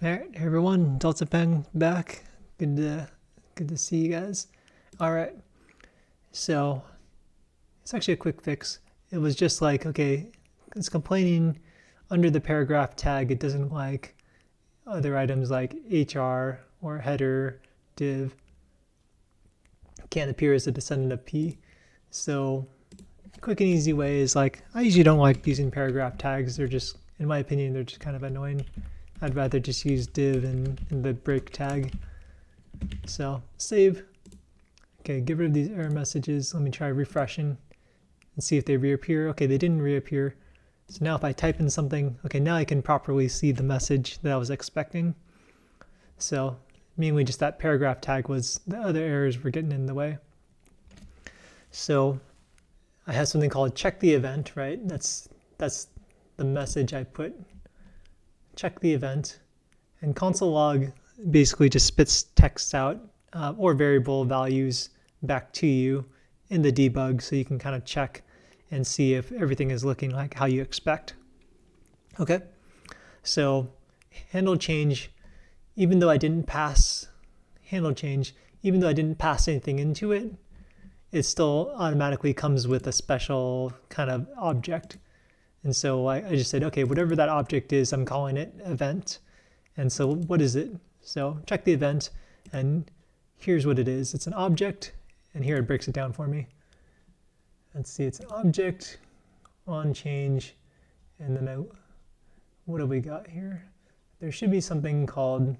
All right, hey everyone, Delta Peng back. Good to see you guys. All right, so it's actually a quick fix. It was just like, okay, it's complaining under the paragraph tag. It doesn't like other items like HR or header, div can't appear as a descendant of P. So quick and easy way is like, I usually don't like using paragraph tags. They're just, in my opinion, they're just kind of annoying. I'd rather just use div and the break tag. So save. Okay, get rid of these error messages. Let me try refreshing and see if they reappear. Okay, they didn't reappear. So now if I type in something, okay, now I can properly see the message that I was expecting. So mainly just that paragraph tag was the other errors were getting in the way. So I have something called check the event, right? That's the message I put. Check the event, and console log basically just spits text out or variable values back to you in the debug, so you can kind of check and see if everything is looking like how you expect. Okay, so handle change, even though I didn't pass handle change, even though I didn't pass anything into it, it still automatically comes with a special kind of object. And so I just said, okay, whatever that object is, I'm calling it event. And so what is it? So check the event, and here's what it is. It's an object, and here it breaks it down for me. Let's see, it's an object on change, and then what have we got here? There should be something called,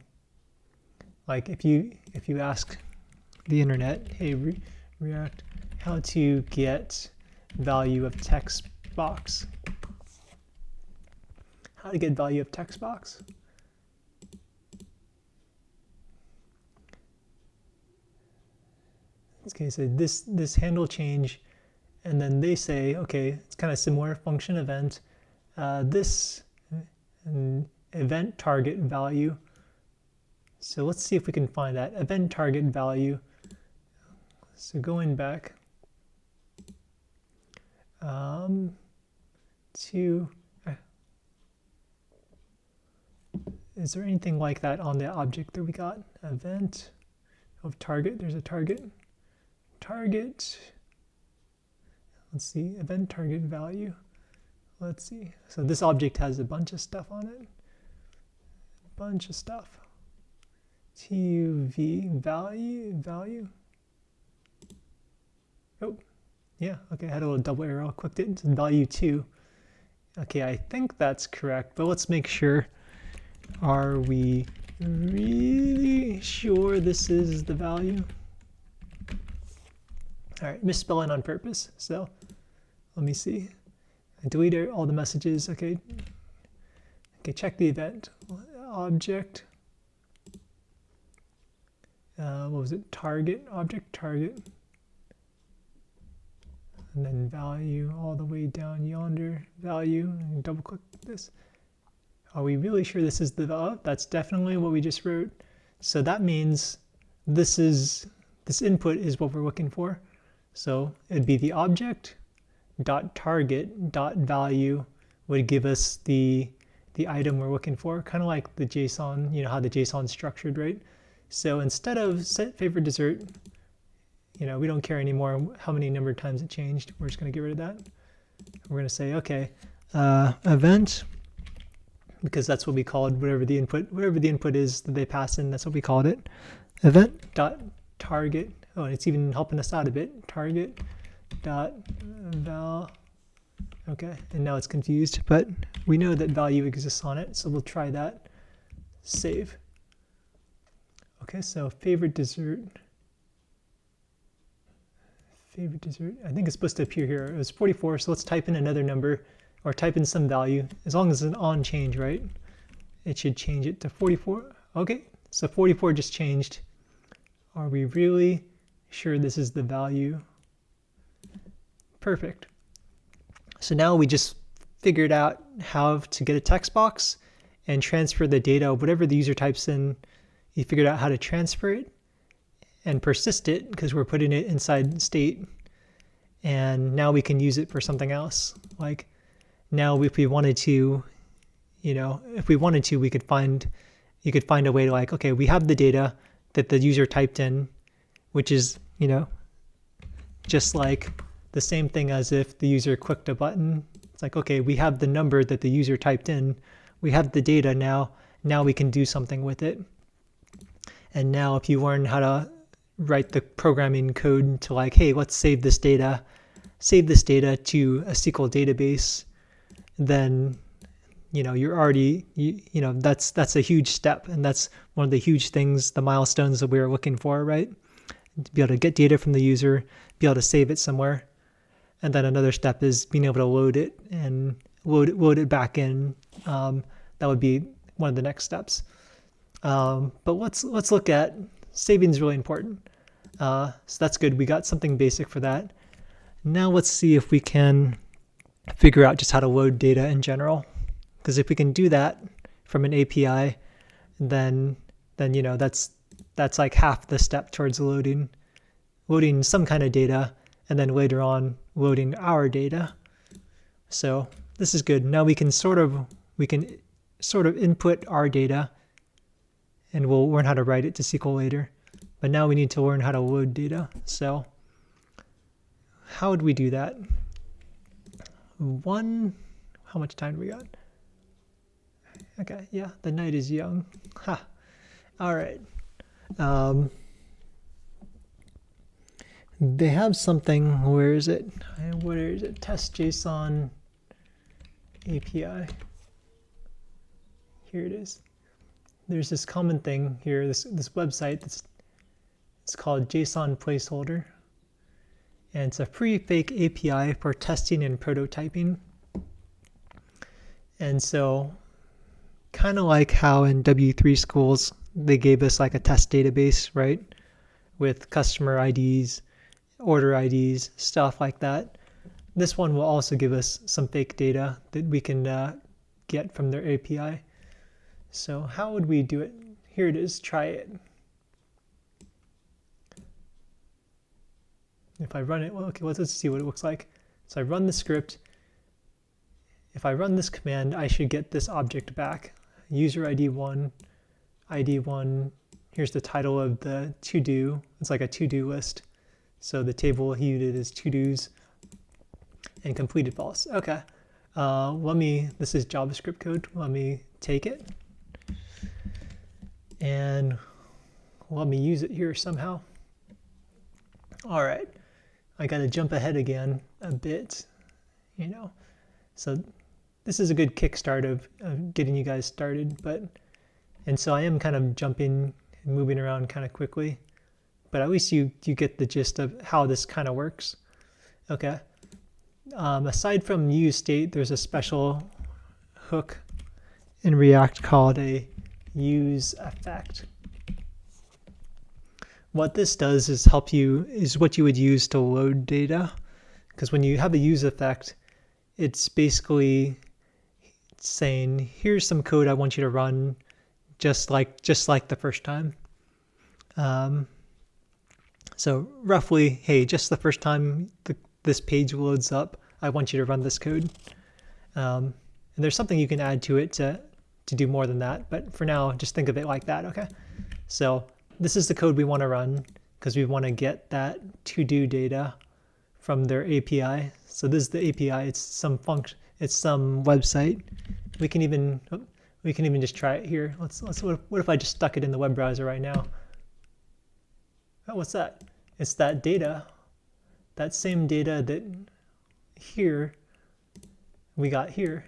like if you ask the internet, hey, React, how to get value of Textbox. How to get value of Textbox. Okay, so this handle change, and then they say, okay, it's kind of similar, function event, this event target value. So let's see if we can find that event target value. So going back to, is there anything like that on the object that we got? Event of target, there's a target. Target, let's see, event target value. Let's see, so this object has a bunch of stuff on it. Bunch of stuff. TUV value. Oh, yeah, okay, I had a little double arrow, clicked it, it's value 2. Okay, I think that's correct, but let's make sure. Are we really sure this is the value? All right, misspelling on purpose. So let me see. I deleted all the messages. Okay, check the event. Object. What was it? Target, object, target. And then value all the way down yonder. Value, and double click this. Are we really sure this is the value? That's definitely what we just wrote. So that means this input is what we're looking for. So it'd be the object dot target dot value would give us the item we're looking for, kind of like the JSON, you know how the JSON is structured, right? So instead of set favorite dessert, you know, we don't care anymore how many number of times it changed. We're just going to get rid of that. We're going to say, okay, event, because that's what we called whatever the input is that they pass in, that's what we called it. Event dot target. Oh, and it's even helping us out a bit. Target dot val. Okay, and now it's confused, but we know that value exists on it, so we'll try that. Save. Okay, so favorite dessert. Favorite dessert. I think it's supposed to appear here. It was 44, so let's type in another number or type in some value. As long as it's an on change, right? It should change it to 44. Okay, so 44 just changed. Are we really sure this is the value? Perfect. So now we just figured out how to get a text box and transfer the data, whatever the user types in. You figured out how to transfer it and persist it because we're putting it inside state. And now we can use it for something else. Like now if we wanted to, we could find, you could find a way to like, okay, we have the data that the user typed in, which is, just like the same thing as if the user clicked a button. It's like, okay, we have the number that the user typed in. We have the data now. Now we can do something with it. And now if you learn how to write the programming code to like, hey, let's save this data to a SQL database, then you're already, that's a huge step. And that's one of the huge things, the milestones that we're looking for, right? To be able to get data from the user, be able to save it somewhere. And then another step is being able to load it and load it back in. That would be one of the next steps. But let's look at saving is really important. So that's good. We got something basic for that. Now let's see if we can figure out just how to load data in general. Because if we can do that from an API, then that's like half the step towards loading some kind of data, and then later on loading our data. So this is good. Now we can sort of input our data, and we'll learn how to write it to SQL later. But now we need to learn how to load data. So how would we do that? How much time do we got? Okay, yeah, the night is young. Ha. All right. They have something, where is it? Where is it? Test JSON API. Here it is. There's this common thing here, this website it's called JSON placeholder. And it's a free fake API for testing and prototyping. And so kind of like how in W3 schools, they gave us like a test database, right? With customer IDs, order IDs, stuff like that. This one will also give us some fake data that we can get from their API. So how would we do it? Here it is, try it. If I run it, well, okay, let's see what it looks like. So I run the script. If I run this command, I should get this object back. User ID 1, ID 1. Here's the title of the to-do. It's like a to-do list. So the table he did is to-dos and completed false. Okay. This is JavaScript code. Let me take it and let me use it here somehow. All right. I got to jump ahead again a bit, So this is a good kickstart of getting you guys started, and so I am kind of jumping and moving around kind of quickly, but at least you get the gist of how this kind of works. Okay. Aside from use state, there's a special hook in React called a use effect. What this does is is what you would use to load data. Because when you have a use effect, it's basically saying, here's some code I want you to run just like the first time. So roughly, hey, just the first time this page loads up, I want you to run this code. And there's something you can add to it to do more than that. But for now, just think of it like that, okay? So this is the code we want to run because we want to get that to-do data from their API. So this is the API. It's some function. It's some website. We can even just try it here. What if I just stuck it in the web browser right now? Oh, what's that? It's that data, that same data that here we got here.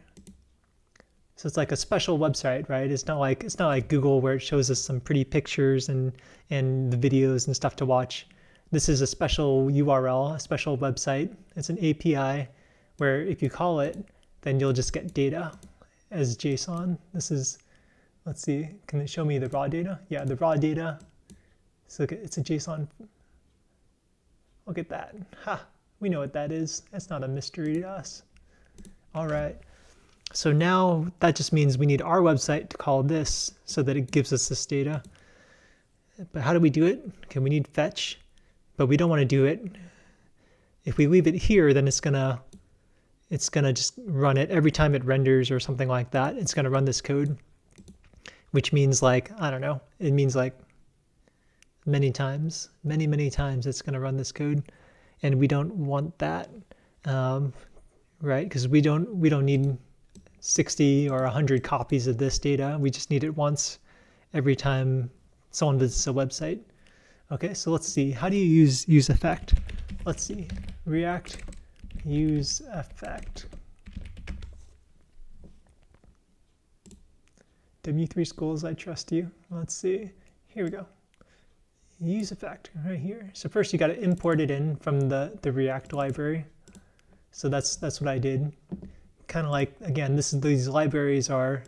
So it's like a special website, right? It's not like Google where it shows us some pretty pictures and the videos and stuff to watch. This is a special URL, a special website. It's an API where if you call it, then you'll just get data as JSON. This is, let's see, can it show me the raw data? Yeah, the raw data. So look, it's a JSON. Look at that. Ha, we know what that is. That's not a mystery to us. All right. So now that just means we need our website to call this so that it gives us this data. But how do we do it? Okay, we need fetch, but we don't want to do it. If we leave it here, then it's gonna just run it every time it renders or something like that. It's gonna run this code. which means like, I don't know, it means like many times, many times it's going to run this code, and we don't want that, right? Because we don't need 60 or 100 copies of this data. We just need it once every time someone visits a website. Okay, so let's see. How do you use effect? Let's see. React use effect. W3 Schools, I trust you. Let's see. Here we go. Use effect right here. So first you got to import it in from the React library. So that's what I did. Kind of like, again, these libraries are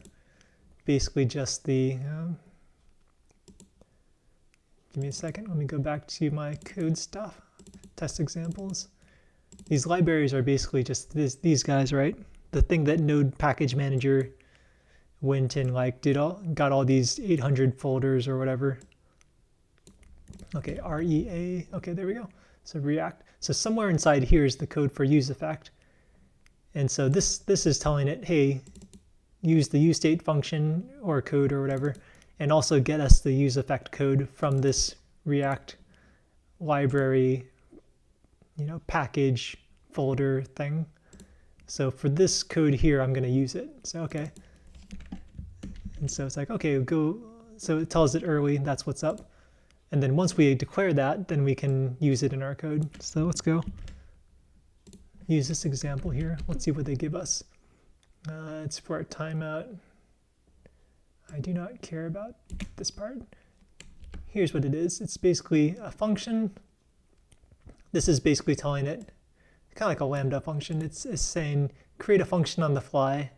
basically just the give me a second. Let me go back to my code stuff, test examples. These libraries are basically just these guys, right? The thing that Node Package Manager went and like got all these 800 folders or whatever. Okay, REA. Okay, there we go. So React. So somewhere inside here is the code for use effect. And so this is telling it, hey, use the useState function or code or whatever, and also get us the use effect code from this React library, package folder thing. So for this code here, I'm going to use it. So, okay. And so it's like, okay, go. So it tells it early, that's what's up. And then once we declare that, then we can use it in our code. So let's go use this example here. Let's see what they give us. It's for a timeout. I do not care about this part. Here's what it is. It's basically a function. This is basically telling it, kind of like a Lambda function. It's saying create a function on the fly.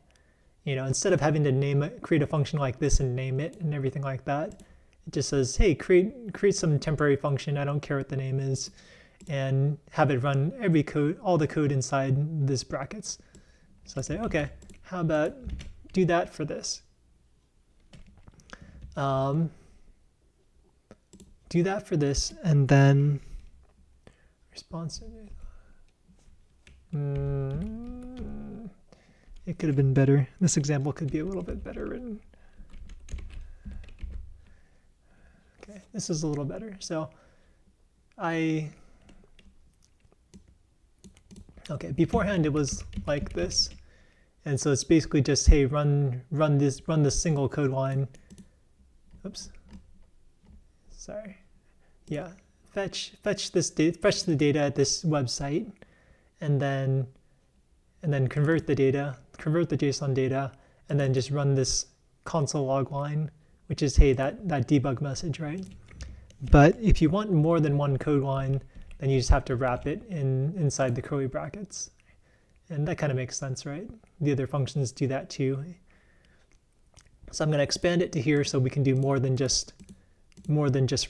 Instead of having to create a function like this and name it and everything like that, it just says, hey, create some temporary function. I don't care what the name is, and have it run all the code inside this brackets. So I say, okay, how about do that for this? Do that for this, and then response. It could have been better. This example could be a little bit better written. Okay, this is a little better. So beforehand it was like this. And so it's basically just, hey, run this single code line. Oops. Sorry. Yeah. Fetch the data at this website, and then convert the JSON data, and then just run this console log line, which is, hey, that debug message, right? But if you want more than one code line, then you just have to wrap it inside the curly brackets. And that kind of makes sense, right? The other functions do that too. So I'm going to expand it to here so we can do more than just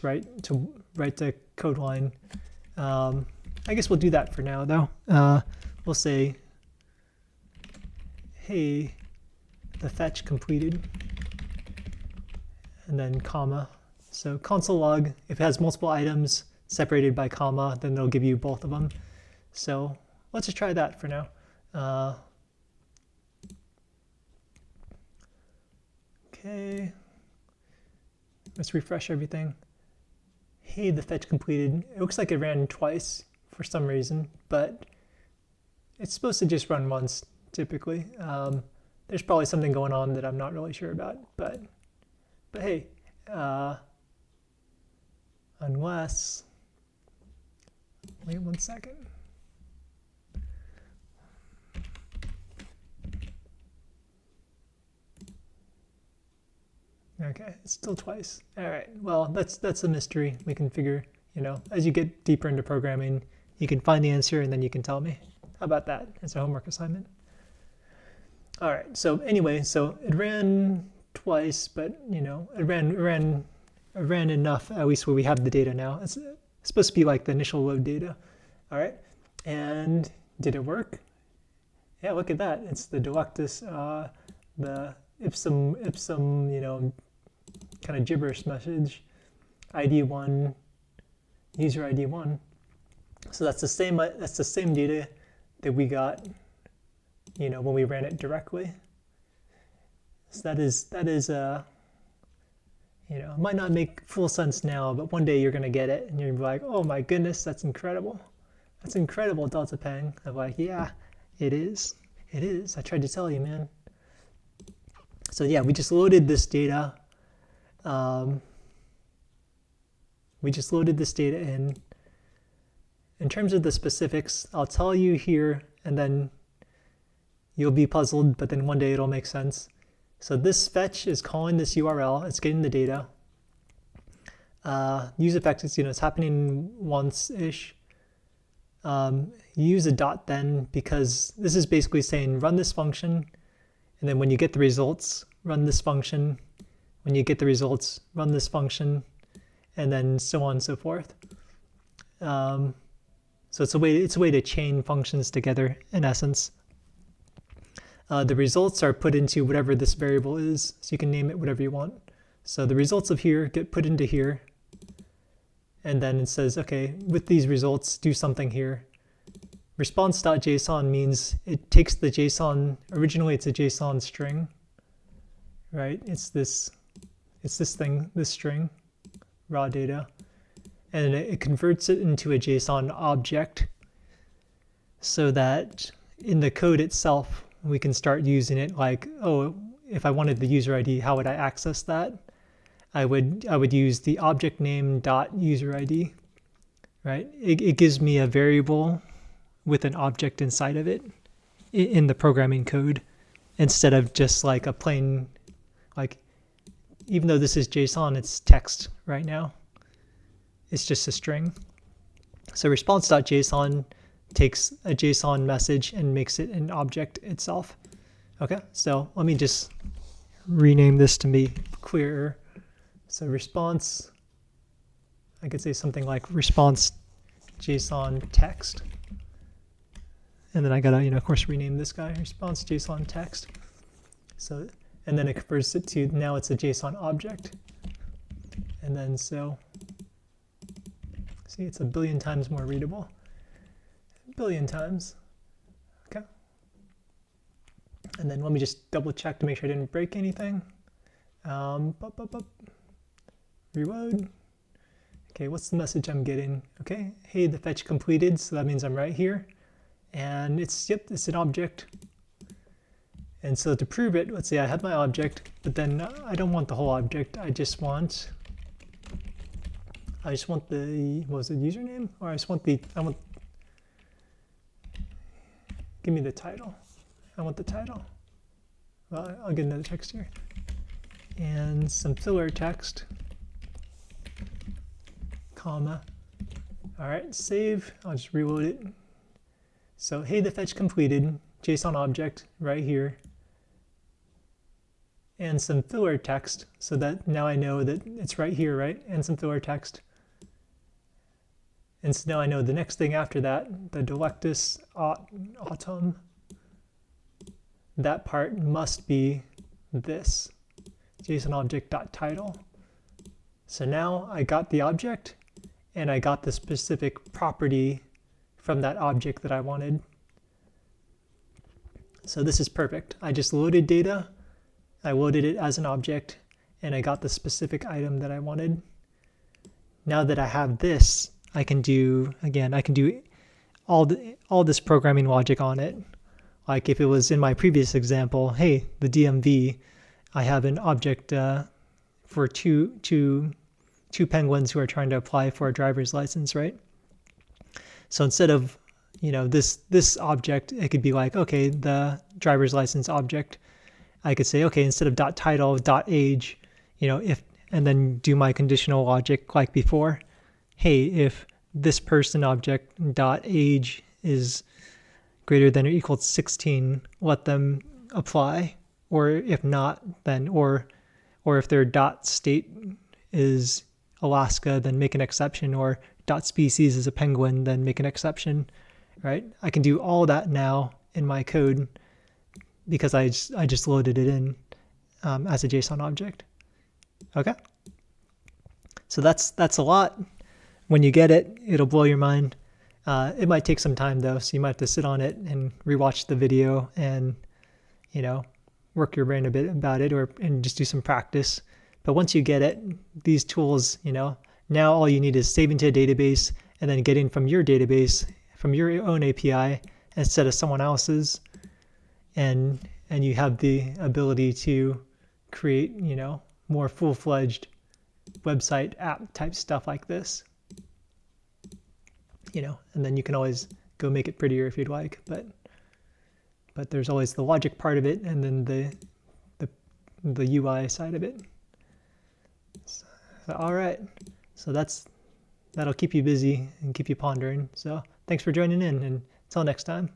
write to code line. I guess we'll do that for now, though. We'll say, hey, the fetch completed, and then comma. So console log, if it has multiple items separated by comma, then it'll give you both of them. So let's just try that for now. Okay, let's refresh everything. Hey, the fetch completed. It looks like it ran twice for some reason, but it's supposed to just run once typically. There's probably something going on that I'm not really sure about, but hey, unless, wait 1 second. Okay, it's still twice. All right, well, that's a mystery. We can figure, as you get deeper into programming, you can find the answer and then you can tell me. How about that as a homework assignment? All right, so anyway, so it ran twice, but it ran enough, at least where we have the data now. It's supposed to be like the initial load data. All right, and did it work? Yeah, look at that. It's the Delectus, the ipsum, kind of gibberish message, ID1, user ID1. So that's the same data that we got, when we ran it directly. So that is It might not make full sense now, but one day you're going to get it and you're like, oh my goodness, that's incredible. That's incredible, Delta Peng. I'm like, yeah, it is. It is. I tried to tell you, man. So yeah, we just loaded this data. In. In terms of the specifics, I'll tell you here, and then you'll be puzzled, but then one day it'll make sense. So this fetch is calling this URL. It's getting the data. Use effect is, it's happening once-ish. Use a dot then, because this is basically saying run this function, and then when you get the results, run this function. When you get the results, run this function, and then so on and so forth. So it's a way to chain functions together in essence. The results are put into whatever this variable is, so you can name it whatever you want. So the results of here get put into here, and then it says, okay, with these results, do something here. Response.json means it takes the JSON, originally it's a JSON string, right? It's this thing, this string, raw data, and it converts it into a JSON object so that in the code itself, we can start using it like, oh, if I wanted the user ID, how would I access that? I would use the object name dot user ID, right? It gives me a variable with an object inside of it in the programming code, instead of just like a plain, like, even though this is JSON, it's text right now. It's just a string. So response.json takes a JSON message and makes it an object itself. Okay, so let me just rename this to be clearer. So response, I could say something like response JSON text. And then I gotta, of course, rename this guy response JSON text. So, and then it converts it to, now it's a JSON object. And then so, see, it's a billion times more readable. A billion times. Okay. And then let me just double check to make sure I didn't break anything. Reload. Okay, what's the message I'm getting? Okay, hey, the fetch completed, so that means I'm right here. And it's, yep, it's an object. And so to prove it, let's say I had my object, but then I don't want the whole object. I just want the, what was it, username? Or I want, give me the title. I want the title. Well, I'll get another text here. And some filler text, comma. All right, save, I'll just reload it. So, hey, the fetch completed, JSON object right here. And some filler text, so that now I know that it's right here, right? And some filler text. And so now I know the next thing after that, the delectus autumn, that part must be this, JSON object.title. So now I got the object, and I got the specific property from that object that I wanted. So this is perfect. I just loaded data, I loaded it as an object, and I got the specific item that I wanted. Now that I have this, I can do, again, I can do all this programming logic on it. Like if it was in my previous example, hey, the DMV, I have an object for two penguins who are trying to apply for a driver's license, right? So instead of, this object, it could be like, okay, the driver's license object. I could say, okay, instead of .title, .age, if, and then do my conditional logic like before. Hey, if this person object .age is greater than or equal to 16, let them apply. Or if not, then, or if their .state is Alaska, then make an exception, or .species is a penguin, then make an exception, right? I can do all that now in my code because I just loaded it in as a JSON object. Okay? So that's a lot. When you get it, it'll blow your mind. It might take some time though, so you might have to sit on it and rewatch the video and, work your brain a bit about it, and just do some practice. But once you get it, these tools, now all you need is save into a database and then get in from your database, from your own API instead of someone else's. And you have the ability to create, more full-fledged website app type stuff like this. And then you can always go make it prettier if you'd like, but there's always the logic part of it and then the UI side of it. So, all right, so that'll keep you busy and keep you pondering. So thanks for joining in, and until next time.